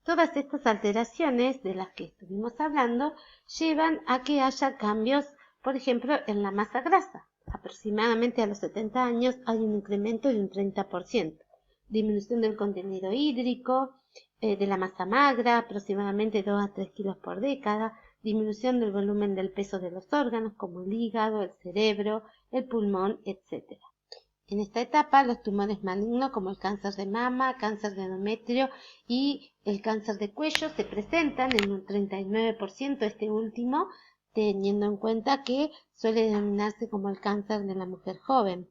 Todas estas alteraciones de las que estuvimos hablando llevan a que haya cambios, por ejemplo, en la masa grasa. Aproximadamente a los 70 años hay un incremento de un 30%. Disminución del contenido hídrico, de la masa magra, aproximadamente 2 a 3 kilos por década, disminución del volumen del peso de los órganos como el hígado, el cerebro, el pulmón, etc. En esta etapa, los tumores malignos como el cáncer de mama, cáncer de endometrio y el cáncer de cuello se presentan en un 39%, este último, teniendo en cuenta que suele denominarse como el cáncer de la mujer joven.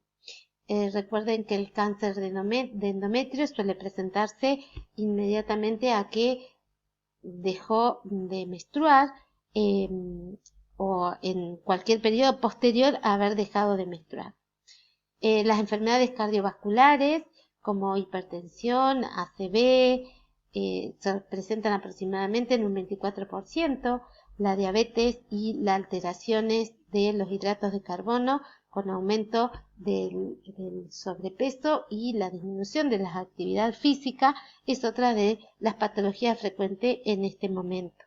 Recuerden que el cáncer de endometrio suele presentarse inmediatamente a que dejó de menstruar o en cualquier periodo posterior a haber dejado de menstruar. Las enfermedades cardiovasculares como hipertensión, ACV, se presentan aproximadamente en un 24%, la diabetes y las alteraciones de los hidratos de carbono con aumento del sobrepeso y la disminución de la actividad física es otra de las patologías frecuentes en este momento.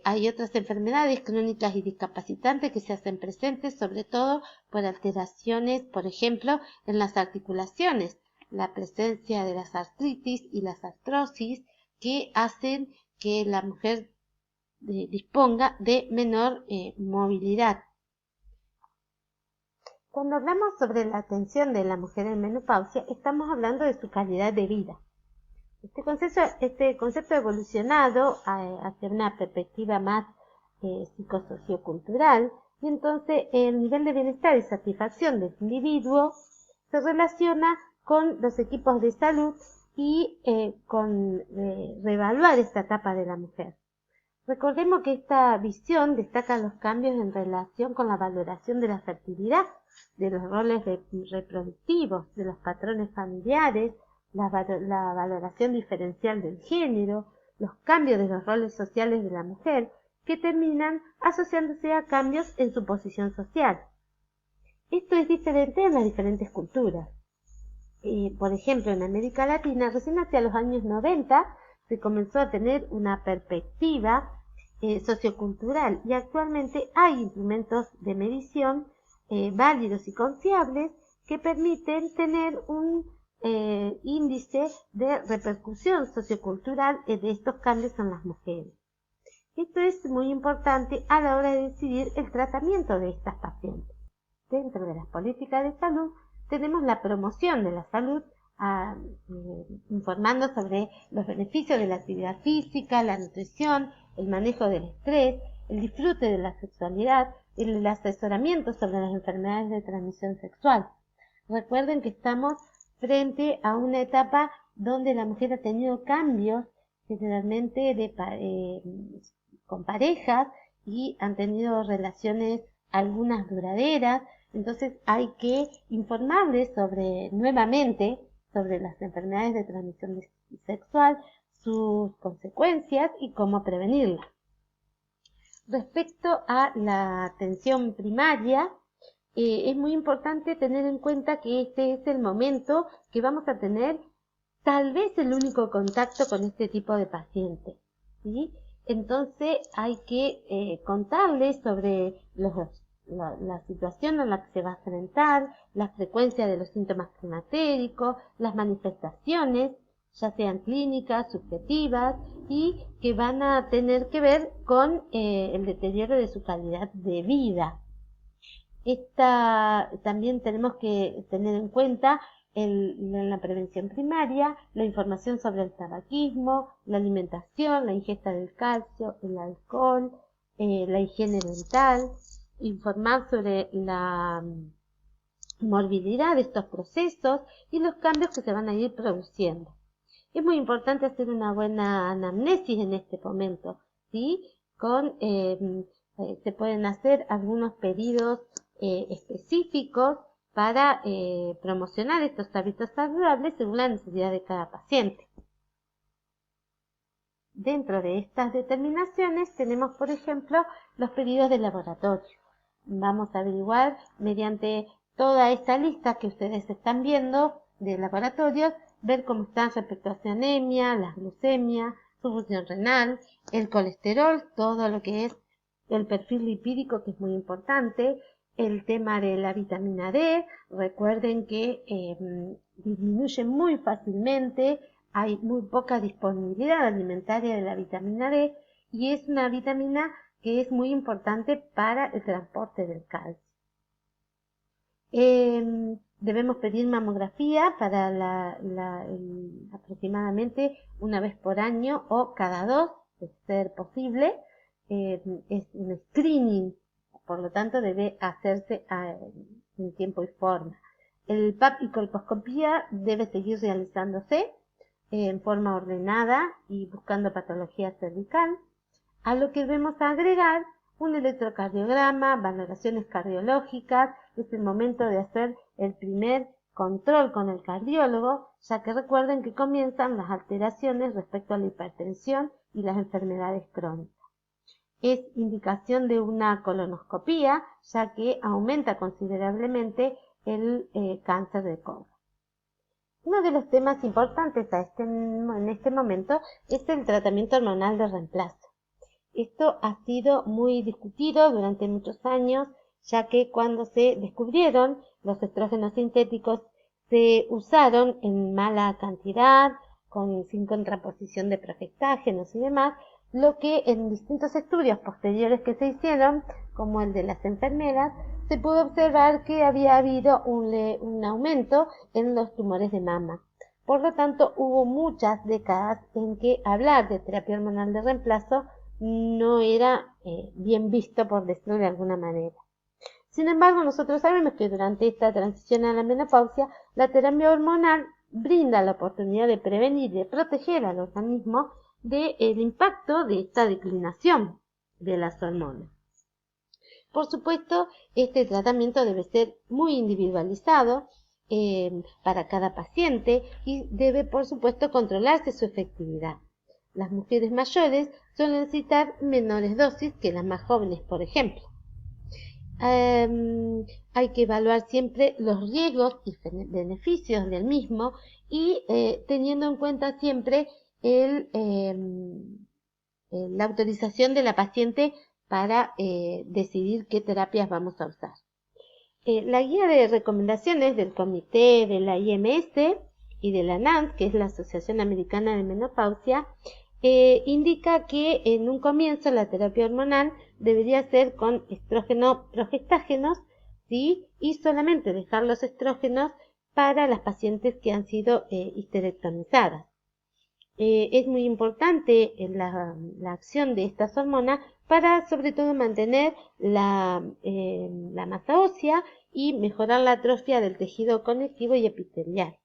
Hay otras enfermedades crónicas y discapacitantes que se hacen presentes, sobre todo por alteraciones, por ejemplo, en las articulaciones, la presencia de las artritis y las artrosis que hacen que la mujer disponga de menor movilidad. Cuando hablamos sobre la atención de la mujer en menopausia, estamos hablando de su calidad de vida. Este concepto ha evolucionado hacia una perspectiva más psicosociocultural y entonces el nivel de bienestar y satisfacción del individuo se relaciona con los equipos de salud y con reevaluar esta etapa de la mujer. Recordemos que esta visión destaca los cambios en relación con la valoración de la fertilidad, de los roles reproductivos, de los patrones familiares, la valoración diferencial del género, los cambios de los roles sociales de la mujer, que terminan asociándose a cambios en su posición social. Esto es diferente en las diferentes culturas. Por ejemplo, en América Latina, recién hacia los años 90, se comenzó a tener una perspectiva sociocultural y actualmente hay instrumentos de medición válidos y confiables que permiten tener un índice de repercusión sociocultural de estos cambios en las mujeres. Esto es muy importante a la hora de decidir el tratamiento de estas pacientes. Dentro de las políticas de salud tenemos la promoción de la salud, informando sobre los beneficios de la actividad física, la nutrición, el manejo del estrés, el disfrute de la sexualidad, el asesoramiento sobre las enfermedades de transmisión sexual. Recuerden que estamos frente a una etapa donde la mujer ha tenido cambios generalmente con parejas y han tenido relaciones algunas duraderas, entonces hay que informarles nuevamente sobre las enfermedades de transmisión sexual, sus consecuencias y cómo prevenirlas. Respecto a la atención primaria, es muy importante tener en cuenta que este es el momento que vamos a tener tal vez el único contacto con este tipo de paciente, ¿sí? Entonces hay que contarles sobre la situación en la que se va a enfrentar, la frecuencia de los síntomas climatéricos, las manifestaciones, ya sean clínicas, subjetivas, y que van a tener que ver con el deterioro de su calidad de vida. También tenemos que tener en cuenta en la prevención primaria, la información sobre el tabaquismo, la alimentación, la ingesta del calcio, el alcohol, la higiene dental, informar sobre la morbilidad de estos procesos y los cambios que se van a ir produciendo. Es muy importante hacer una buena anamnesis en este momento, ¿sí? Se pueden hacer algunos pedidos específicos para promocionar estos hábitos saludables según la necesidad de cada paciente. Dentro de estas determinaciones tenemos, por ejemplo, los pedidos de laboratorio. Vamos a averiguar mediante toda esta lista que ustedes están viendo de laboratorios ver cómo están respecto a su anemia, la glucemia, su función renal, el colesterol, todo lo que es el perfil lipídico, que es muy importante, el tema de la vitamina D. Recuerden que disminuye muy fácilmente, hay muy poca disponibilidad alimentaria de la vitamina D y es una vitamina que es muy importante para el transporte del calcio. Debemos pedir mamografía para aproximadamente una vez por año o cada 2, de ser posible. Es un screening, por lo tanto debe hacerse en tiempo y forma. El PAP y colposcopía debe seguir realizándose en forma ordenada y buscando patología cervical, a lo que debemos agregar un electrocardiograma, valoraciones cardiológicas. Es el momento de hacer el primer control con el cardiólogo, ya que recuerden que comienzan las alteraciones respecto a la hipertensión y las enfermedades crónicas. Es indicación de una colonoscopía, ya que aumenta considerablemente el cáncer de colon. Uno de los temas importantes en este momento es el tratamiento hormonal de reemplazo. Esto ha sido muy discutido durante muchos años, ya que cuando se descubrieron los estrógenos sintéticos se usaron en mala cantidad, sin contraposición de progestágenos y demás, lo que en distintos estudios posteriores que se hicieron, como el de las enfermeras, se pudo observar que había habido un aumento en los tumores de mama. Por lo tanto, hubo muchas décadas en que hablar de terapia hormonal de reemplazo no era bien visto, por decirlo de alguna manera. Sin embargo, nosotros sabemos que durante esta transición a la menopausia, la terapia hormonal brinda la oportunidad de prevenir y de proteger al organismo del impacto de esta declinación de las hormonas. Por supuesto, este tratamiento debe ser muy individualizado para cada paciente y debe, por supuesto, controlarse su efectividad. Las mujeres mayores suelen necesitar menores dosis que las más jóvenes, por ejemplo. Hay que evaluar siempre los riesgos y beneficios del mismo y teniendo en cuenta siempre la autorización de la paciente para decidir qué terapias vamos a usar. La guía de recomendaciones del comité de la IMS y de la NANS, que es la Asociación Americana de Menopausia, indica que en un comienzo la terapia hormonal debería ser con estrógeno progestágenos, ¿sí? Y solamente dejar los estrógenos para las pacientes que han sido histerectomizadas. Es muy importante la acción de estas hormonas para sobre todo mantener la masa ósea y mejorar la atrofia del tejido conectivo y epitelial.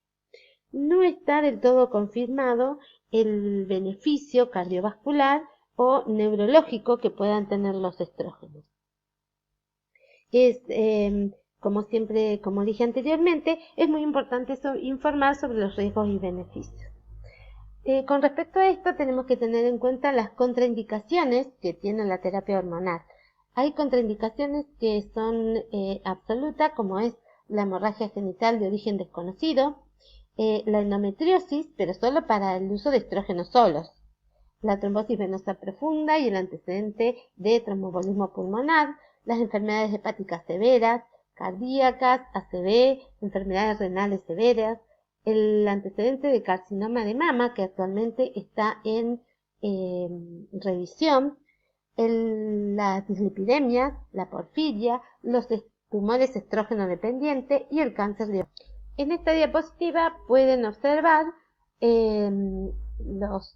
No está del todo confirmado el beneficio cardiovascular o neurológico que puedan tener los estrógenos. Como dije anteriormente, es muy importante informar sobre los riesgos y beneficios. Con respecto a esto, tenemos que tener en cuenta las contraindicaciones que tiene la terapia hormonal. Hay contraindicaciones que son absolutas, como es la hemorragia genital de origen desconocido, la endometriosis, pero solo para el uso de estrógenos solos, la trombosis venosa profunda y el antecedente de tromboembolismo pulmonar, las enfermedades hepáticas severas, cardíacas, ACV, enfermedades renales severas, el antecedente de carcinoma de mama, que actualmente está en revisión, las dislipidemias, la porfiria, los tumores estrógeno dependientes y el cáncer de ovario. En esta diapositiva pueden observar los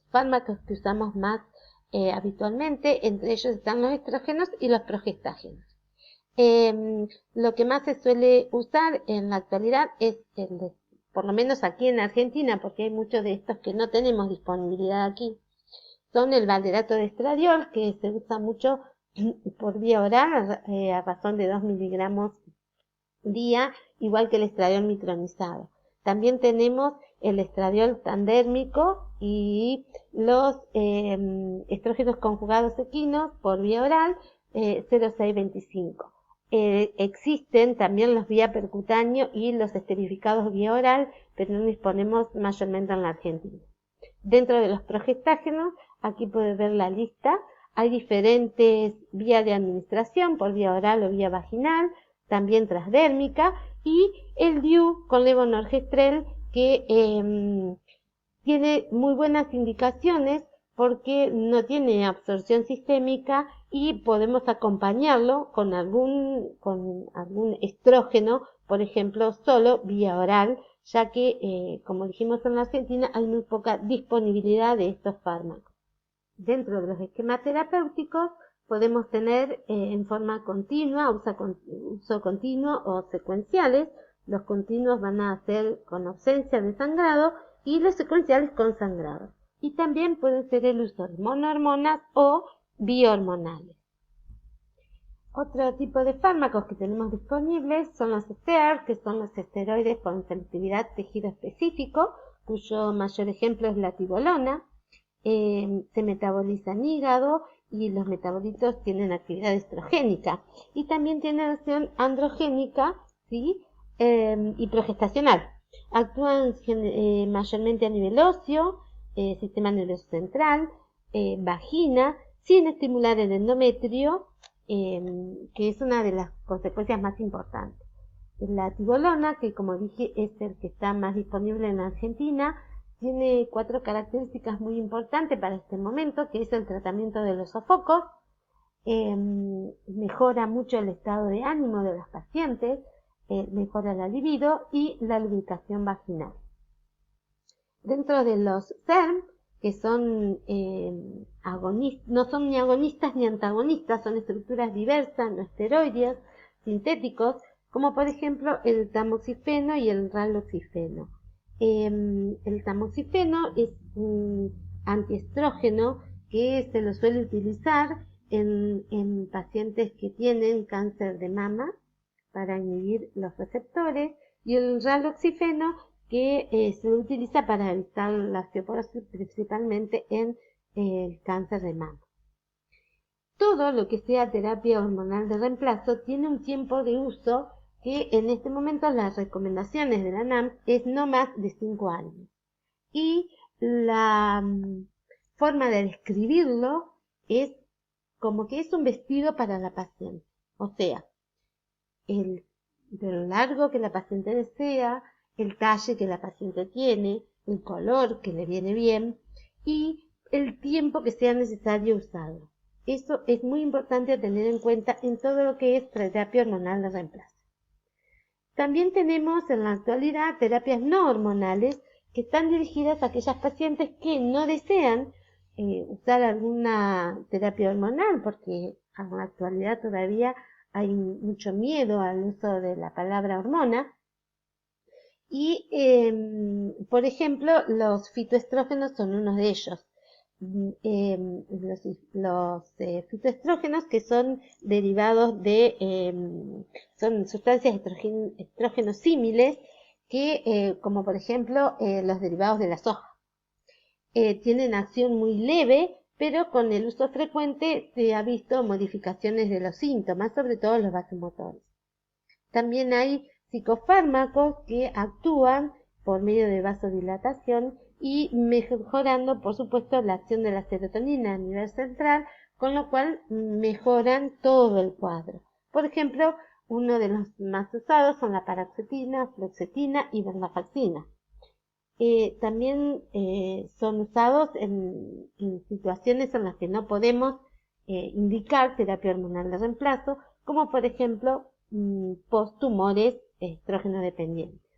fármacos que usamos más habitualmente. Entre ellos están los estrógenos y los progestágenos. Lo que más se suele usar en la actualidad es por lo menos aquí en Argentina, porque hay muchos de estos que no tenemos disponibilidad aquí, son el valerato de estradiol, que se usa mucho por vía oral a razón de 2 miligramos día, igual que el estradiol micronizado. También tenemos el estradiol tandérmico y los estrógenos conjugados equinos por vía oral 0,625. Existen también los vía percutáneo y los esterificados vía oral, pero no disponemos mayormente en la Argentina. Dentro de los progestágenos, aquí puedes ver la lista, hay diferentes vías de administración por vía oral o vía vaginal, también transdérmica, y el DIU con levonorgestrel que tiene muy buenas indicaciones porque no tiene absorción sistémica y podemos acompañarlo con algún estrógeno, por ejemplo, solo vía oral, ya que, como dijimos en la Argentina, hay muy poca disponibilidad de estos fármacos. Dentro de los esquemas terapéuticos podemos tener en forma continua, uso continuo o secuenciales. Los continuos van a ser con ausencia de sangrado y los secuenciales con sangrado. Y también puede ser el uso de monohormonas o biohormonales. Otro tipo de fármacos que tenemos disponibles son los STER, que son los esteroides con selectividad tejido específico, cuyo mayor ejemplo es la tibolona. Se metaboliza en hígado y los metabolitos tienen actividad estrogénica. Y también tiene acción androgénica, ¿sí? Y progestacional. Actúan mayormente a nivel óseo, sistema nervioso central, vagina, sin estimular el endometrio, que es una de las consecuencias más importantes. La tibolona, que como dije es el que está más disponible en Argentina, tiene 4 características muy importantes para este momento, que es el tratamiento de los sofocos, mejora mucho el estado de ánimo de las pacientes, mejora la libido y la lubricación vaginal. Dentro de los SERM, que son no son ni agonistas ni antagonistas, son estructuras diversas, no esteroides, sintéticos, como por ejemplo el tamoxifeno y el raloxifeno. El tamoxifeno es un antiestrógeno que se lo suele utilizar en pacientes que tienen cáncer de mama para inhibir los receptores, y el raloxifeno que se utiliza para evitar la osteoporosis principalmente en el cáncer de mama. Todo lo que sea terapia hormonal de reemplazo tiene un tiempo de uso que en este momento las recomendaciones de la NAM es no más de 5 años. Y la forma de describirlo es como que es un vestido para la paciente. O sea, de lo largo que la paciente desea, el talle que la paciente tiene, el color que le viene bien y el tiempo que sea necesario usarlo. Eso es muy importante a tener en cuenta en todo lo que es terapia hormonal de reemplazo. También tenemos en la actualidad terapias no hormonales que están dirigidas a aquellas pacientes que no desean usar alguna terapia hormonal, porque en la actualidad todavía hay mucho miedo al uso de la palabra hormona. Y, por ejemplo, los fitoestrógenos son uno de ellos. Los fitoestrógenos, que son derivados son sustancias estrógenos símiles, que, como por ejemplo los derivados de la soja, tienen acción muy leve, pero con el uso frecuente se ha visto modificaciones de los síntomas, sobre todo los vasomotores. También hay psicofármacos que actúan por medio de vasodilatación y mejorando, por supuesto, la acción de la serotonina a nivel central, con lo cual mejoran todo el cuadro. Por ejemplo, uno de los más usados son la paroxetina, fluoxetina y venlafaxina. También son usados en situaciones en las que no podemos indicar terapia hormonal de reemplazo, como por ejemplo post-tumores estrógeno dependientes.